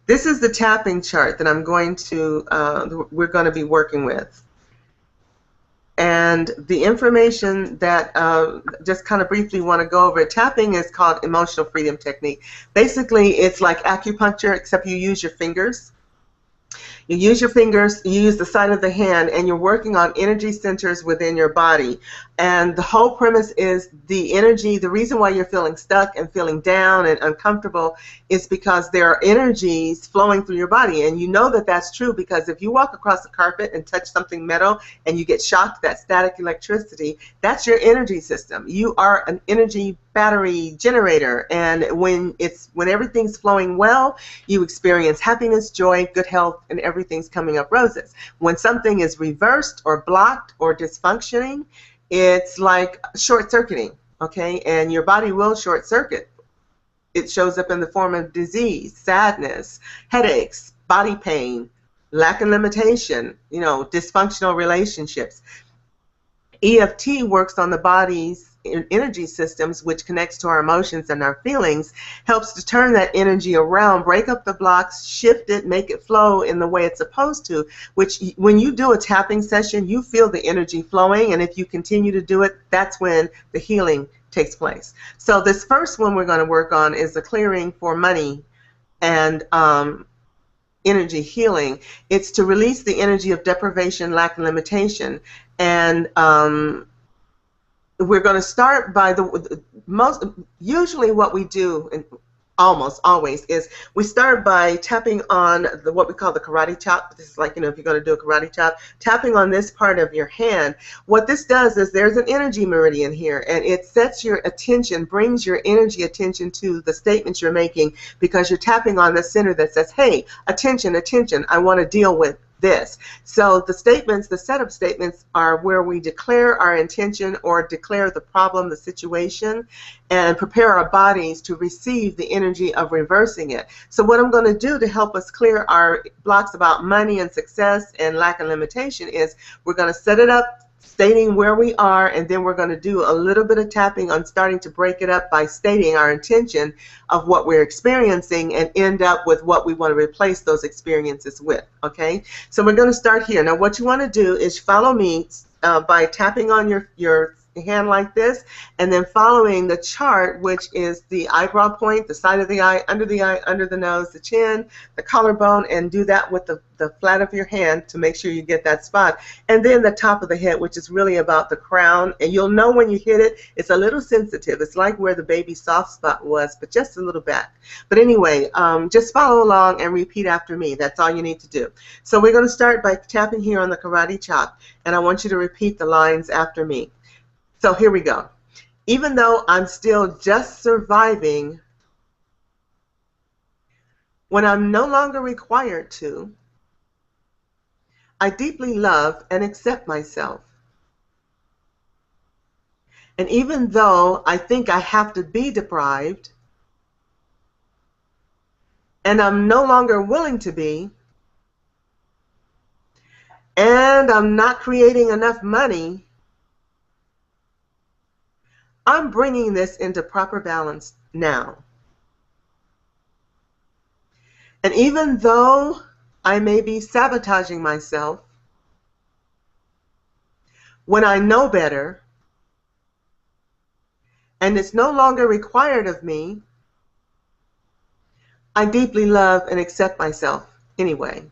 Speaker 1: This is the tapping chart that we're going to be working with. And the information that just kind of briefly want to go over, tapping is called emotional freedom technique. Basically, it's like acupuncture, except you use your fingers. You use your fingers, you use the side of the hand, and you're working on energy centers within your body. And the whole premise is the energy, the reason why you're feeling stuck and feeling down and uncomfortable is because there are energies flowing through your body. And you know that that's true because if you walk across the carpet and touch something metal and you get shocked, that static electricity, that's your energy system. You are an energy battery generator, and when everything's flowing well, you experience happiness, joy, good health, and everything's coming up roses. When something is reversed or blocked or dysfunctioning, it's like short-circuiting, okay? And your body will short-circuit. It shows up in the form of disease, sadness, headaches, body pain, lack of limitation, dysfunctional relationships. EFT works on the body's energy systems, which connects to our emotions and our feelings, helps to turn that energy around, break up the blocks, shift it, make it flow in the way it's supposed to, which when you do a tapping session, you feel the energy flowing, and if you continue to do it, that's when the healing takes place. So this first one we're going to work on is the clearing for money and energy healing. It's to release the energy of deprivation, lack, and limitation. And we're going to start by usually what we do, and almost always, is we start by tapping on what we call the karate chop. This is like, if you're going to do a karate chop, tapping on this part of your hand. What this does is there's an energy meridian here, and it sets your attention, brings your energy attention to the statements you're making, because you're tapping on the center that says, hey, attention, attention, I want to deal with this. So the statements, the setup statements, are where we declare our intention or declare the problem, the situation, and prepare our bodies to receive the energy of reversing it. So what I'm going to do to help us clear our blocks about money and success and lack and limitation is we're going to set it up stating where we are, and then we're going to do a little bit of tapping on starting to break it up by stating our intention of what we're experiencing and end up with what we want to replace those experiences with. Okay, so we're going to start here. Now what you want to do is follow me by tapping on your hand like this, and then following the chart, which is the eyebrow point, the side of the eye, under the nose, the chin, the collarbone, and do that with the flat of your hand to make sure you get that spot. And then the top of the head, which is really about the crown, and you'll know when you hit it, it's a little sensitive. It's like where the baby soft spot was, but just a little back. But anyway, just follow along and repeat after me. That's all you need to do. So we're going to start by tapping here on the karate chop, and I want you to repeat the lines after me. So here we go. Even though I'm still just surviving, when I'm no longer required to, I deeply love and accept myself. And even though I think I have to be deprived, and I'm no longer willing to be, and I'm not creating enough money, I'm bringing this into proper balance now. And even though I may be sabotaging myself, when I know better, and it's no longer required of me, I deeply love and accept myself anyway.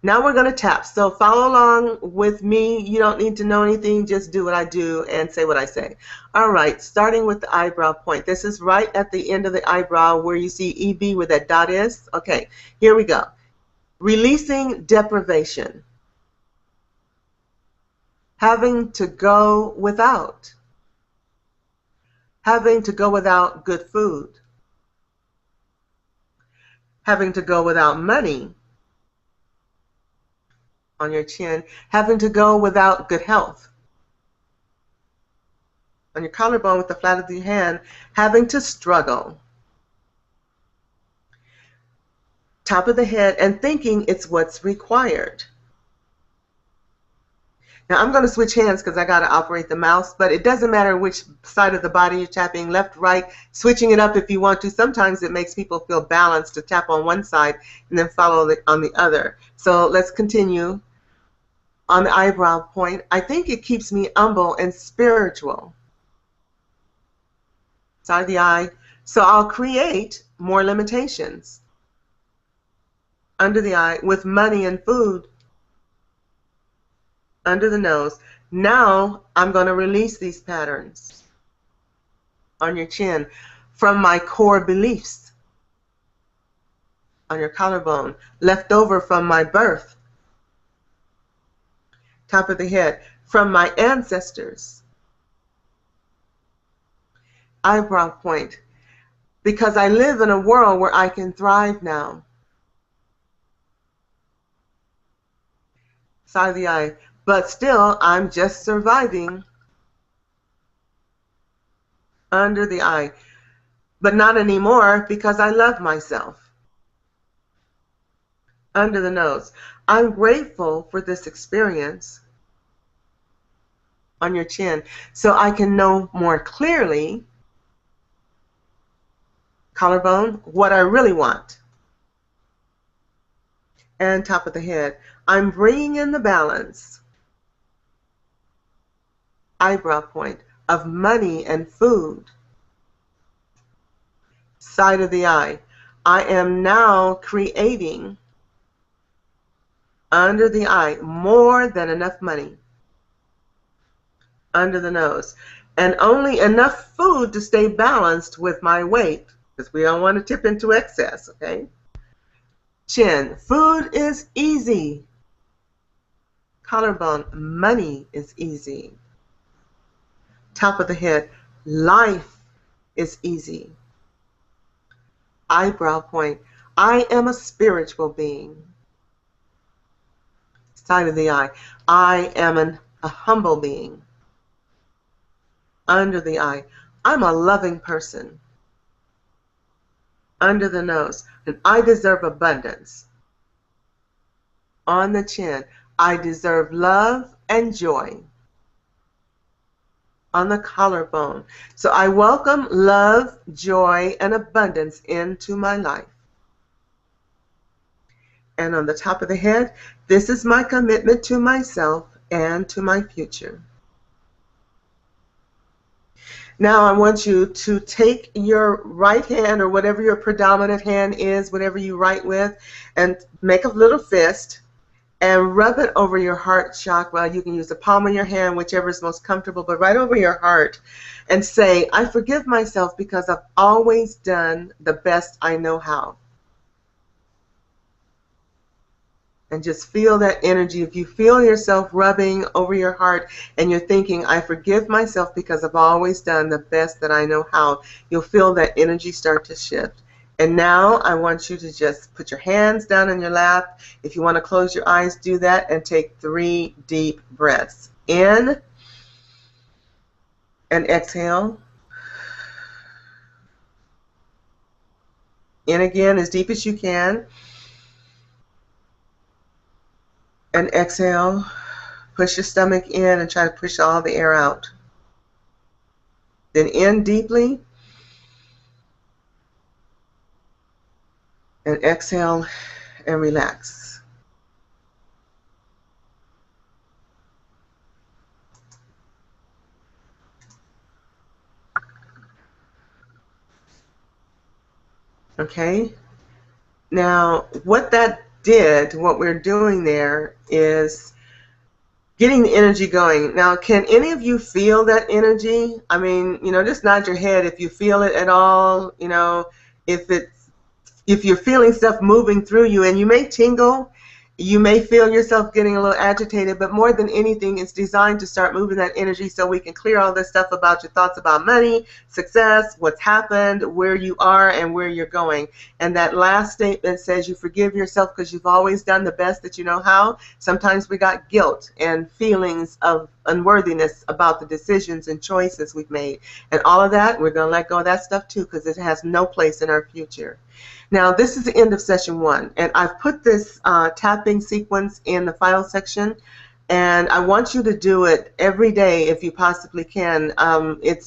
Speaker 1: Now we're going to tap. So follow along with me. You don't need to know anything. Just do what I do and say what I say. All right, starting with the eyebrow point. This is right at the end of the eyebrow where you see EB where that dot is. Okay, here we go. Releasing deprivation. Having to go without. Having to go without good food. Having to go without money. On your chin, having to go without good health. On your collarbone with the flat of your hand, having to struggle. Top of the head, and thinking it's what's required. Now I'm going to switch hands because I got to operate the mouse, but it doesn't matter which side of the body you're tapping, left, right, switching it up if you want to. Sometimes it makes people feel balanced to tap on one side and then follow on the other. So let's continue. On the eyebrow point, I think it keeps me humble and spiritual. Side of the eye. So I'll create more limitations. Under the eye, with money and food. Under the nose. Now I'm going to release these patterns. On your chin. From my core beliefs. On your collarbone. Left over from my birth. Top of the head, from my ancestors. Eyebrow point, because I live in a world where I can thrive now. Side of the eye, but still I'm just surviving. Under the eye, but not anymore because I love myself. Under the nose, I'm grateful for this experience. On your chin, so I can know more clearly, collarbone, what I really want. And top of the head, I'm bringing in the balance, eyebrow point, of money and food. Side of the eye, I am now creating, under the eye, more than enough money. Under the nose, and only enough food to stay balanced with my weight, because we don't want to tip into excess, okay? Chin, food is easy. Collarbone, money is easy. Top of the head, life is easy. Eyebrow point, I am a spiritual being. Side of the eye, I am a humble being. Under the eye, I'm a loving person. Under the nose, and I deserve abundance. On the chin, I deserve love and joy. On the collarbone, so I welcome love, joy, and abundance into my life. And on the top of the head, this is my commitment to myself and to my future. Now I want you to take your right hand, or whatever your predominant hand is, whatever you write with, and make a little fist and rub it over your heart chakra. You can use the palm of your hand, whichever is most comfortable, but right over your heart, and say, I forgive myself because I've always done the best I know how. And just feel that energy. If you feel yourself rubbing over your heart and you're thinking, I forgive myself because I've always done the best that I know how, you'll feel that energy start to shift. And now I want you to just put your hands down in your lap. If you want to close your eyes, do that, and take 3 deep breaths. In and exhale. In again as deep as you can. And exhale. Push your stomach in and try to push all the air out. Then in deeply. And exhale and relax. Okay? Now, what that did, what we're doing there, is getting the energy going. Now, can any of you feel that energy? I mean, just nod your head if you feel it at all. If you're feeling stuff moving through you, and you may tingle, you may feel yourself getting a little agitated, but more than anything, it's designed to start moving that energy so we can clear all this stuff about your thoughts about money, success, what's happened, where you are, and where you're going. And that last statement says you forgive yourself because you've always done the best that you know how. Sometimes we got guilt and feelings of unworthiness about the decisions and choices we've made. And all of that, we're going to let go of that stuff too, because it has no place in our future. Now, this is the end of session 1, and I've put this tapping sequence in the file section, and I want you to do it every day if you possibly can.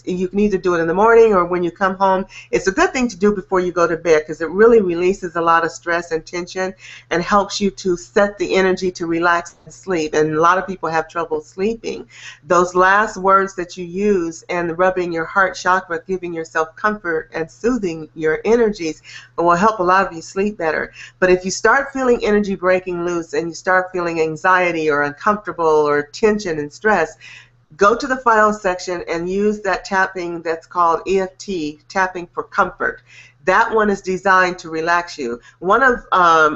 Speaker 1: You can either do it in the morning or when you come home. It's a good thing to do before you go to bed because it really releases a lot of stress and tension and helps you to set the energy to relax and sleep. And a lot of people have trouble sleeping. Those last words that you use and rubbing your heart chakra, giving yourself comfort and soothing your energies, will help a lot of you sleep better. But if you start feeling energy breaking loose and you start feeling anxiety or uncomfortable or tension and stress, go to the file section and use that tapping that's called EFT, tapping for comfort. That one is designed to relax you. One of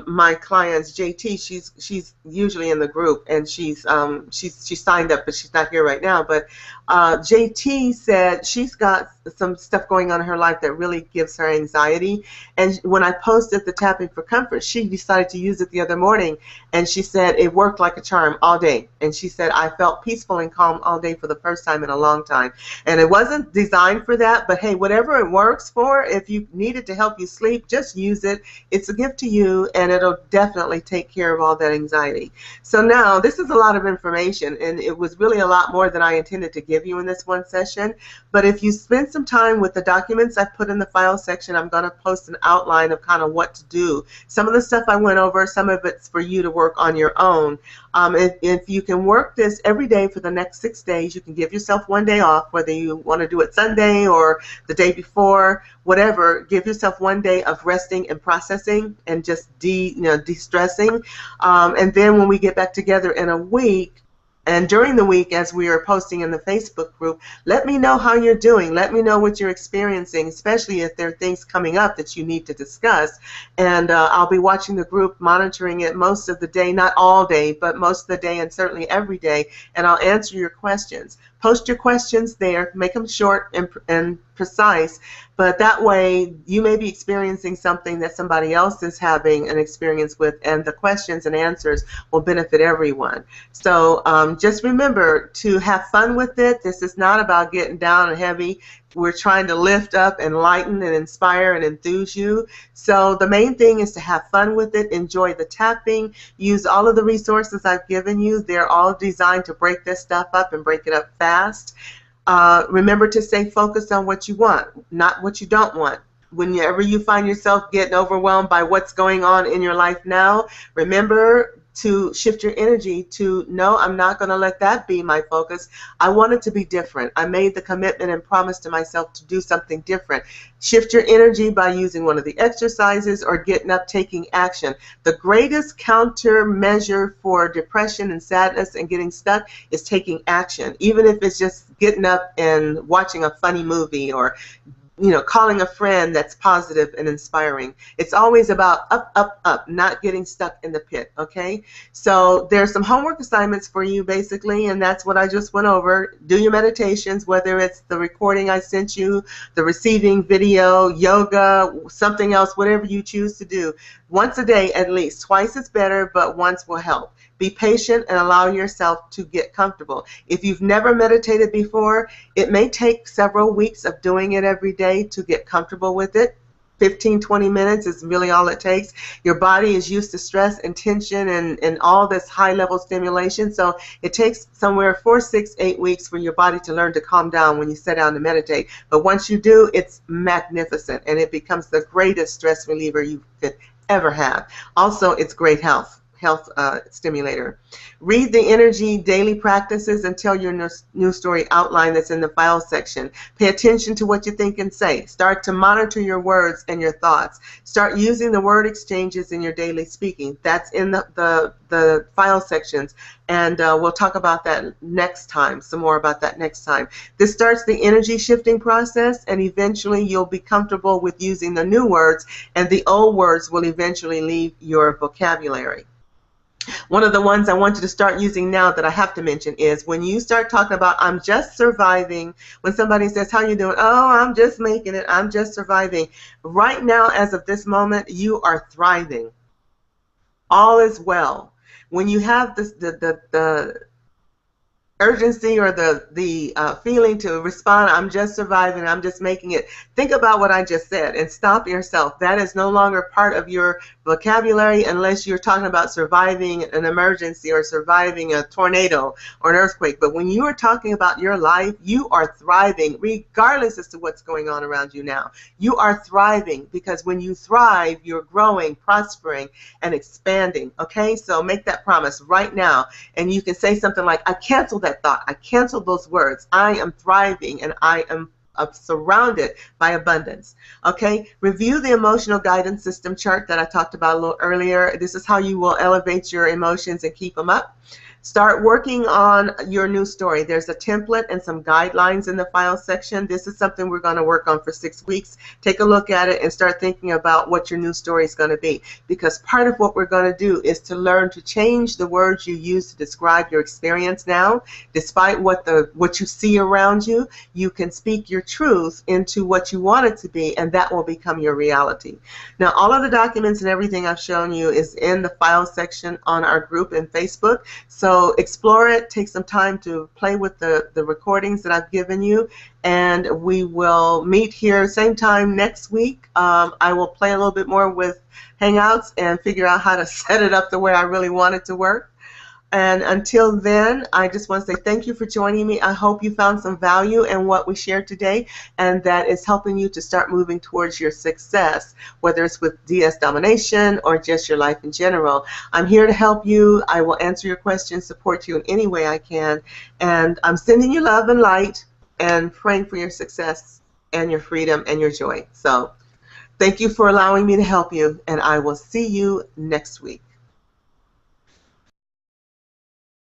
Speaker 1: my clients, JT, she's usually in the group, and she's signed up, but she's not here right now. But JT said she's got some stuff going on in her life that really gives her anxiety. And when I posted the tapping for comfort, she decided to use it the other morning, and she said it worked like a charm all day. And she said, I felt peaceful and calm all day for the first time in a long time. And it wasn't designed for that, but hey, whatever it works for, if you need it to help you sleep, just use it. It's a gift to you, and it'll definitely take care of all that anxiety. So now, this is a lot of information, and it was really a lot more than I intended to give you in this one session. But if you spend some time with the documents I put in the file section, I'm going to post an outline of kind of what to do. Some of the stuff I went over, some of it's for you to work on your own. If you can work this every day for the next 6 days, you can give yourself 1 day off, whether you want to do it Sunday or the day before, whatever. Give yourself 1 day of resting and processing and just de-stressing. And then when we get back together in a week, And during the week, as we are posting in the Facebook group, let me know how you're doing. Let me know what you're experiencing, especially if there are things coming up that you need to discuss. And I'll be watching the group, monitoring it most of the day, not all day, but most of the day and certainly every day. And I'll answer your questions. Post your questions there. Make them short and precise. But that way, you may be experiencing something that somebody else is having an experience with, and the questions and answers will benefit everyone. So just remember to have fun with it. This is not about getting down and heavy. We're trying to lift up, enlighten, and inspire and enthuse you. So the main thing is to have fun with it. Enjoy the tapping. Use all of the resources I've given you. They're all designed to break this stuff up and break it up fast. Remember to stay focused on what you want, not what you don't want. Whenever you find yourself getting overwhelmed by what's going on in your life now, remember to shift your energy to, no, I'm not going to let that be my focus. I want it to be different. I made the commitment and promise to myself to do something different. Shift your energy by using one of the exercises or getting up, taking action. The greatest countermeasure for depression and sadness and getting stuck is taking action, even if it's just getting up and watching a funny movie or calling a friend that's positive and inspiring. It's always about up, up, up, not getting stuck in the pit, okay? So there's some homework assignments for you, basically, and that's what I just went over. Do your meditations, whether it's the recording I sent you, the receiving video, yoga, something else, whatever you choose to do. Once a day at least. Twice is better, but once will help. Be patient and allow yourself to get comfortable. If you've never meditated before, it may take several weeks of doing it every day to get comfortable with it. 15-20 minutes is really all it takes. Your body is used to stress and tension and all this high-level stimulation, so it takes somewhere 4, 6, 8 weeks for your body to learn to calm down when you sit down to meditate. But once you do, it's magnificent, and it becomes the greatest stress reliever you could ever have. Also, it's great health stimulator. Read the energy daily practices and tell your news story outline that's in the file section. Pay attention to what you think and say. Start to monitor your words and your thoughts. Start using the word exchanges in your daily speaking. That's in the file sections, and we'll talk about that next time, some more about that next time. This starts the energy shifting process, and eventually you'll be comfortable with using the new words, and the old words will eventually leave your vocabulary. One of the ones I want you to start using now that I have to mention is when you start talking about I'm just surviving, when somebody says, how you doing? Oh, I'm just making it. I'm just surviving. Right now, as of this moment, you are thriving. All is well. When you have this, the urgency or the feeling to respond, I'm just surviving, I'm just making it. Think about what I just said and stop yourself. That is no longer part of your vocabulary unless you're talking about surviving an emergency or surviving a tornado or an earthquake. But when you are talking about your life, you are thriving regardless as to what's going on around you now. You are thriving because when you thrive, you're growing, prospering, and expanding. Okay, so make that promise right now. And you can say something like, I cancel that thought. I cancel those words. I am thriving and I am surrounded by abundance. Okay, review the emotional guidance system chart that I talked about a little earlier. This is how you will elevate your emotions and keep them up. Start working on your new story. There's a template and some guidelines in the file section. This is something we're going to work on for 6 weeks. Take a look at it and start thinking about what your new story is going to be. Because part of what we're going to do is to learn to change the words you use to describe your experience now. Despite what you see around you, you can speak your truth into what you want it to be, and that will become your reality. Now, all of the documents and everything I've shown you is in the file section on our group in Facebook. So explore it, take some time to play with the recordings that I've given you, and we will meet here same time next week. I will play a little bit more with Hangouts and figure out how to set it up the way I really want it to work. And until then, I just want to say thank you for joining me. I hope you found some value in what we shared today, and that is helping you to start moving towards your success, whether it's with DS Domination or just your life in general. I'm here to help you. I will answer your questions, support you in any way I can, and I'm sending you love and light and praying for your success and your freedom and your joy. So thank you for allowing me to help you, and I will see you next week.